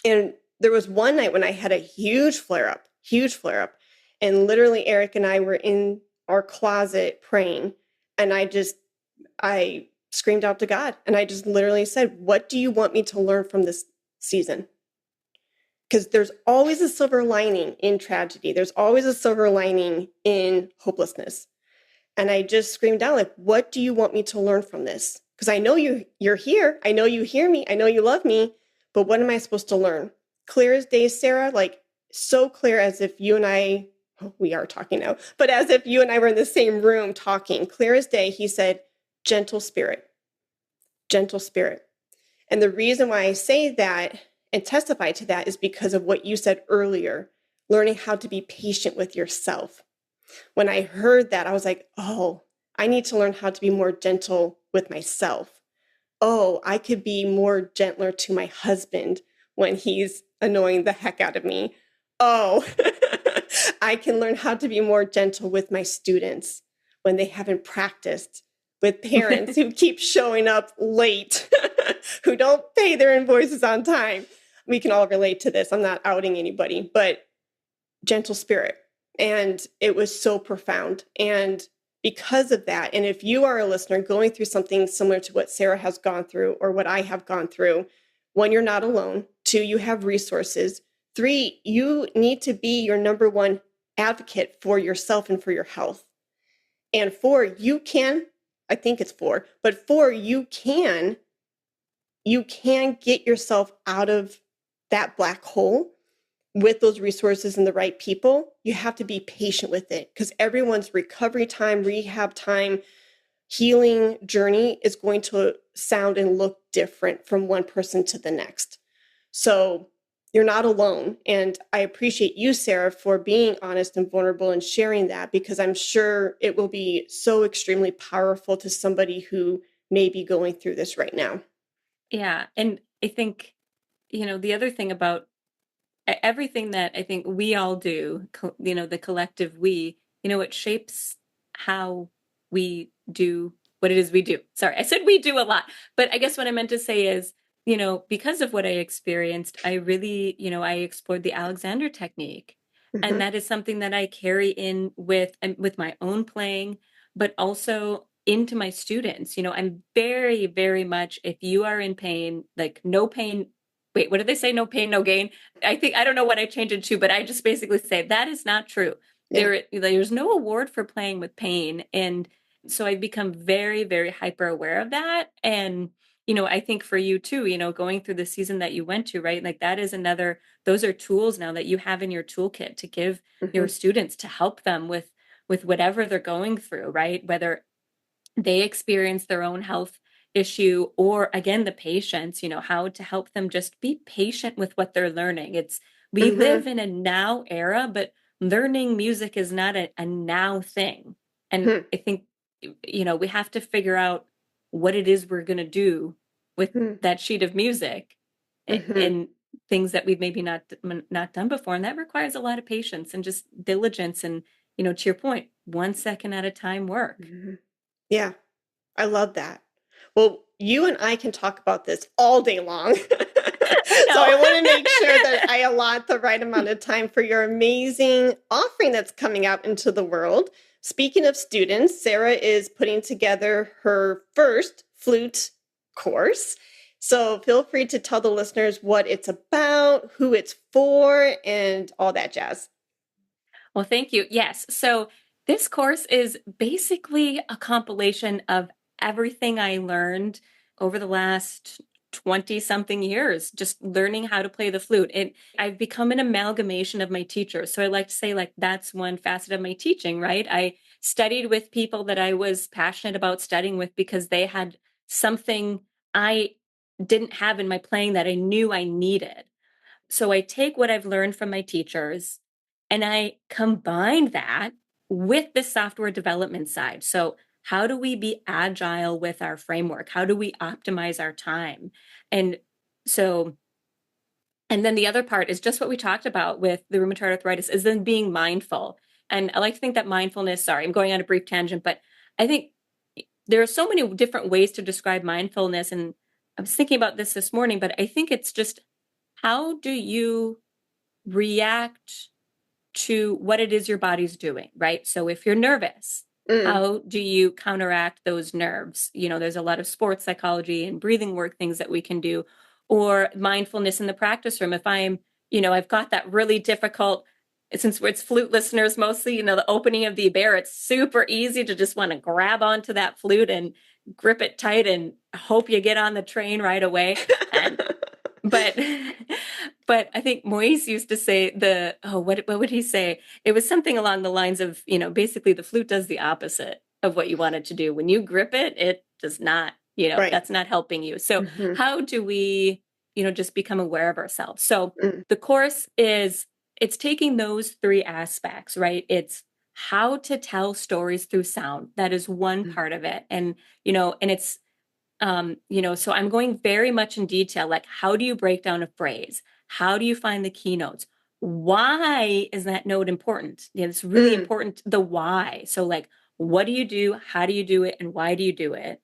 And there was one night when I had a huge flare up. And literally Eric and I were in our closet praying. And I screamed out to God. And I just literally said, what do you want me to learn from this season? Because there's always a silver lining in tragedy. There's always a silver lining in hopelessness. And I just screamed out, like, what do you want me to learn from this? Because I know you're here. I know you hear me. I know you love me. But what am I supposed to learn? Clear as day, Sarah, like so clear as if you and I, we are talking now, but as if you and I were in the same room talking, clear as day, he said, gentle spirit, gentle spirit. And the reason why I say that and testify to that is because of what you said earlier, learning how to be patient with yourself. When I heard that, I was like, oh, I need to learn how to be more gentle with myself. Oh, I could be more gentler to my husband when he's annoying the heck out of me. Oh, I can learn how to be more gentle with my students when they haven't practiced, with parents who keep showing up late, who don't pay their invoices on time. We can all relate to this. I'm not outing anybody, but gentle spirit. And it was so profound. And because of that, and if you are a listener going through something similar to what Sarah has gone through or what I have gone through, one, you're not alone. Two, you have resources. Three, you need to be your number one advocate for yourself and for your health. And four, you can, I think it's four, but four, you can get yourself out of that black hole with those resources and the right people. You have to be patient with it because everyone's recovery time, rehab time, healing journey is going to sound and look different from one person to the next. So you're not alone. And I appreciate you, Sarah, for being honest and vulnerable and sharing that, because I'm sure it will be so extremely powerful to somebody who may be going through this right now. Yeah. And I think, the other thing about everything that I think we all do, the collective it shapes how we do what it is we do. Sorry, I said we do a lot, but I guess what I meant to say is, because of what I experienced, I really, I explored the Alexander technique. Mm-hmm. And that is something that I carry in with my own playing, but also into my students. I'm very, very much, if you are in pain, like no pain, wait, what did they say? No pain, no gain. I don't know what I changed it to, but I just basically say that is not true. Yeah. There's no award for playing with pain. And so I've become very, very hyper aware of that. And, I think for you too, going through the season that you went to, right? Like that is those are tools now that you have in your toolkit to give your Mm-hmm. students to help them with whatever they're going through, right? Whether they experience their own health issue or again the patients, how to help them just be patient with what they're learning. We Mm-hmm. live in a now era, but learning music is not a now thing. And Hmm. I think we have to figure out what it is we're going to do with Hmm. that sheet of music Mm-hmm. and things that we've maybe not done before, and that requires a lot of patience and just diligence and to your point, 1 second at a time work. Mm-hmm. Yeah. I love that. Well, you and I can talk about this all day long. I So I want to know. make sure that I allot the right amount of time for your amazing offering that's coming out into the world. Speaking of students, Sarah is putting together her first flute course. So feel free to tell the listeners what it's about, who it's for, and all that jazz. Well, thank you. Yes. So this course is basically a compilation of everything I learned over the last 20 something years, just learning how to play the flute. And I've become an amalgamation of my teachers. So I like to say, like, that's one facet of my teaching, right? I studied with people that I was passionate about studying with because they had something I didn't have in my playing that I knew I needed. So I take what I've learned from my teachers And I combined that with the software development side. So how do we be agile with our framework? How do we optimize our time? And so, and then the other part is just what we talked about with the rheumatoid arthritis is then being mindful. And I like to think that mindfulness, sorry, I'm going on a brief tangent, but I think there are so many different ways to describe mindfulness. And I was thinking about this morning, but I think it's just how do you react to what it is your body's doing, right? So if you're nervous, Mm. how do you counteract those nerves? There's a lot of sports psychology and breathing work things that we can do, or mindfulness in the practice room. If I've got that really difficult, since it's flute listeners mostly, the opening of the bear, it's super easy to just want to grab onto that flute and grip it tight and hope you get on the train right away. And but but I think Moise used to say what would he say? It was something along the lines of, basically the flute does the opposite of what you want it to do. When you grip it, it does not, Right. that's not helping you. So Mm-hmm. how do we, just become aware of ourselves? So Mm. the course it's taking those three aspects, right? It's how to tell stories through sound. That is one Mm. part of it. And it's so I'm going very much in detail, like how do you break down a phrase? How do you find the keynotes? Why is that note important? It's really Mm. important, the why. So like, what do you do? How do you do it? And why do you do it?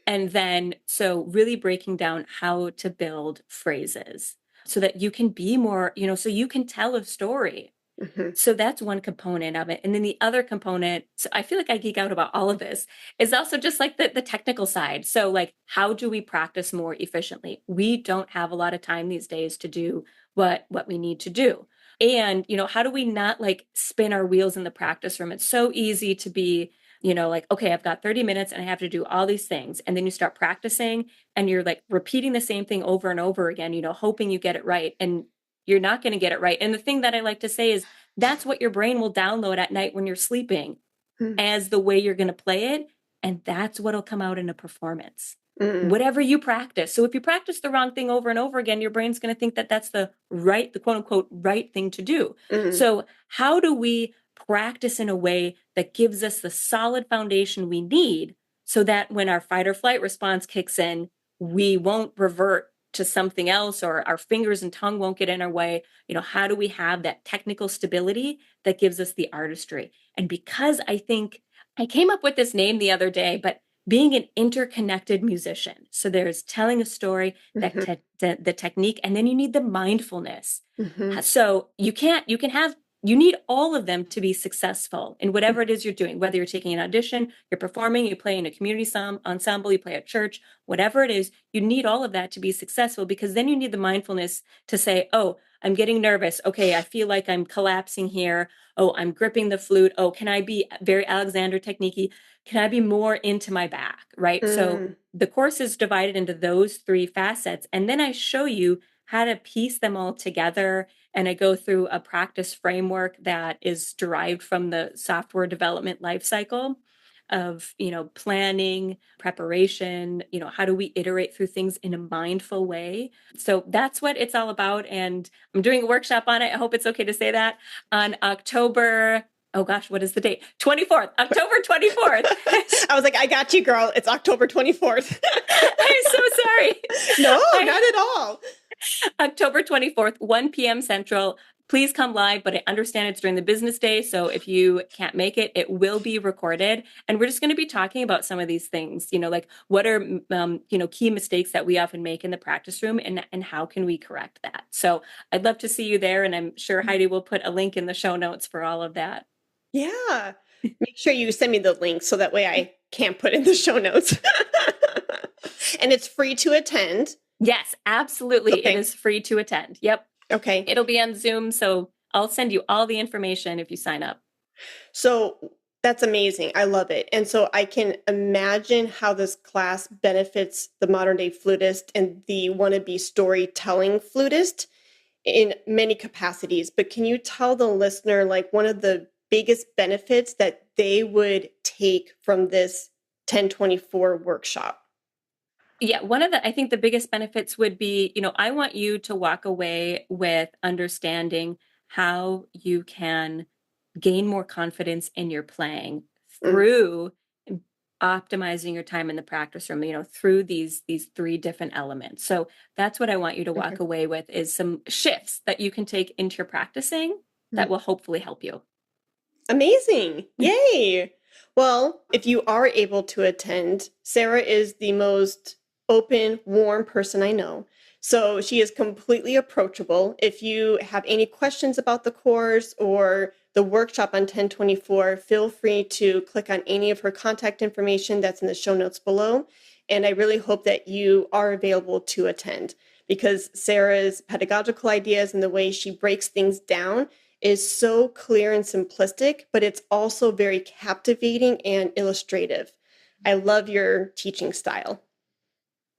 And then, so really breaking down how to build phrases so that you can be more, so you can tell a story. Mm-hmm. So that's one component of it. And then the other component, so I feel like I geek out about all of this, is also just like the technical side. So like, how do we practice more efficiently? We don't have a lot of time these days to do what we need to do. And, how do we not like spin our wheels in the practice room? It's so easy to be, like, okay, I've got 30 minutes and I have to do all these things. And then you start practicing and you're like repeating the same thing over and over again, hoping you get it right. And you're not going to get it right. And the thing that I like to say is, that's what your brain will download at night when you're sleeping Mm. as the way you're going to play it. And that's what'll come out in a performance, Mm. whatever you practice. So if you practice the wrong thing over and over again, your brain's going to think that that's the quote unquote, right thing to do. Mm. So how do we practice in a way that gives us the solid foundation we need so that when our fight or flight response kicks in, we won't revert to something else or our fingers and tongue won't get in our way? How do we have that technical stability that gives us the artistry? And because I think I came up with this name the other day, but being an interconnected musician. So there's telling a story, Mm-hmm. the technique, and then you need the mindfulness. Mm-hmm. So you need all of them to be successful in whatever it is you're doing, whether you're taking an audition, you're performing, you play in a community ensemble, you play at church, whatever it is, you need all of that to be successful, because then you need the mindfulness to say, oh, I'm getting nervous. Okay, I feel like I'm collapsing here. Oh, I'm gripping the flute. Oh, can I be very Alexander technique? Can I be more into my back? Right. So Mm. the course is divided into those three facets. And then I show you how to piece them all together. And I go through a practice framework that is derived from the software development lifecycle of, planning, preparation, how do we iterate through things in a mindful way? So that's what it's all about. And I'm doing a workshop on it. I hope it's okay to say that on October. Oh gosh, what is the date? 24th, October 24th. I was like, I got you, girl. It's October 24th. I'm so sorry. No, not at all. October 24th, 1 p.m. Central. Please come live, but I understand it's during the business day. So if you can't make it, it will be recorded. And we're just going to be talking about some of these things, like what are, key mistakes that we often make in the practice room, and how can we correct that? So I'd love to see you there. And I'm sure Heidi will put a link in the show notes for all of that. Yeah. Make sure you send me the link so that way I can't put in the show notes. And it's free to attend. Yes, absolutely. Okay. It is free to attend. Yep. Okay. It'll be on Zoom. So I'll send you all the information if you sign up. So that's amazing. I love it. And so I can imagine how this class benefits the modern day flutist and the wannabe storytelling flutist in many capacities. But can you tell the listener, like, one of the biggest benefits that they would take from this 1024 workshop? Yeah, I think the biggest benefits would be, I want you to walk away with understanding how you can gain more confidence in your playing through optimizing your time in the practice room, through these three different elements. So that's what I want you to walk away with, is some shifts that you can take into your practicing that will hopefully help you. Amazing. Yay. Well, if you are able to attend, Sarah is the most open, warm person I know. So she is completely approachable. If you have any questions about the course or the workshop on 1024, feel free to click on any of her contact information that's in the show notes below. And I really hope that you are available to attend, because Sarah's pedagogical ideas and the way she breaks things down is so clear and simplistic, but it's also very captivating and illustrative. I love your teaching style.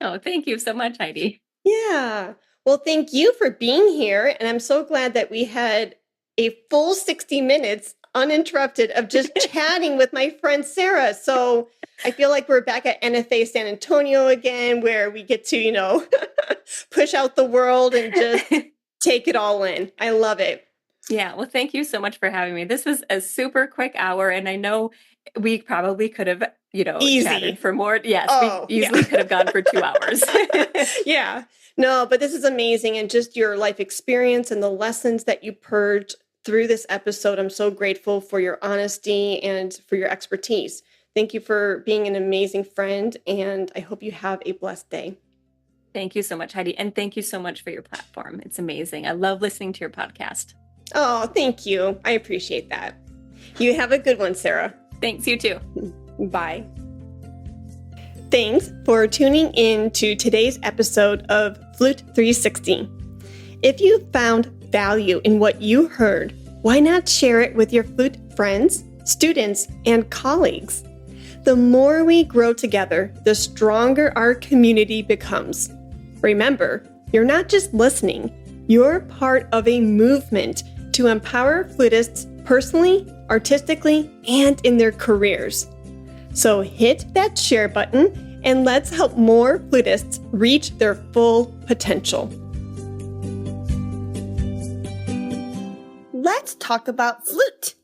Oh, thank you so much, Heidi. Yeah. Well, thank you for being here. And I'm so glad that we had a full 60 minutes uninterrupted of just chatting with my friend Sarah. So I feel like we're back at NFA San Antonio again, where we get to, push out the world and just take it all in. I love it. Yeah. Well, thank you so much for having me. This was a super quick hour, and I know we probably could have, chatted for more. Yes, we easily could have gone for 2 hours. Yeah. No, but this is amazing. And just your life experience and the lessons that you purged through this episode. I'm so grateful for your honesty and for your expertise. Thank you for being an amazing friend, and I hope you have a blessed day. Thank you so much, Heidi. And thank you so much for your platform. It's amazing. I love listening to your podcast. Oh, thank you. I appreciate that. You have a good one, Sarah. Thanks, you too. Bye. Thanks for tuning in to today's episode of Flute 360. If you found value in what you heard, why not share it with your flute friends, students, and colleagues? The more we grow together, the stronger our community becomes. Remember, you're not just listening, you're part of a movement to empower flutists personally, artistically, and in their careers. So hit that share button and let's help more flutists reach their full potential. Let's talk about flute.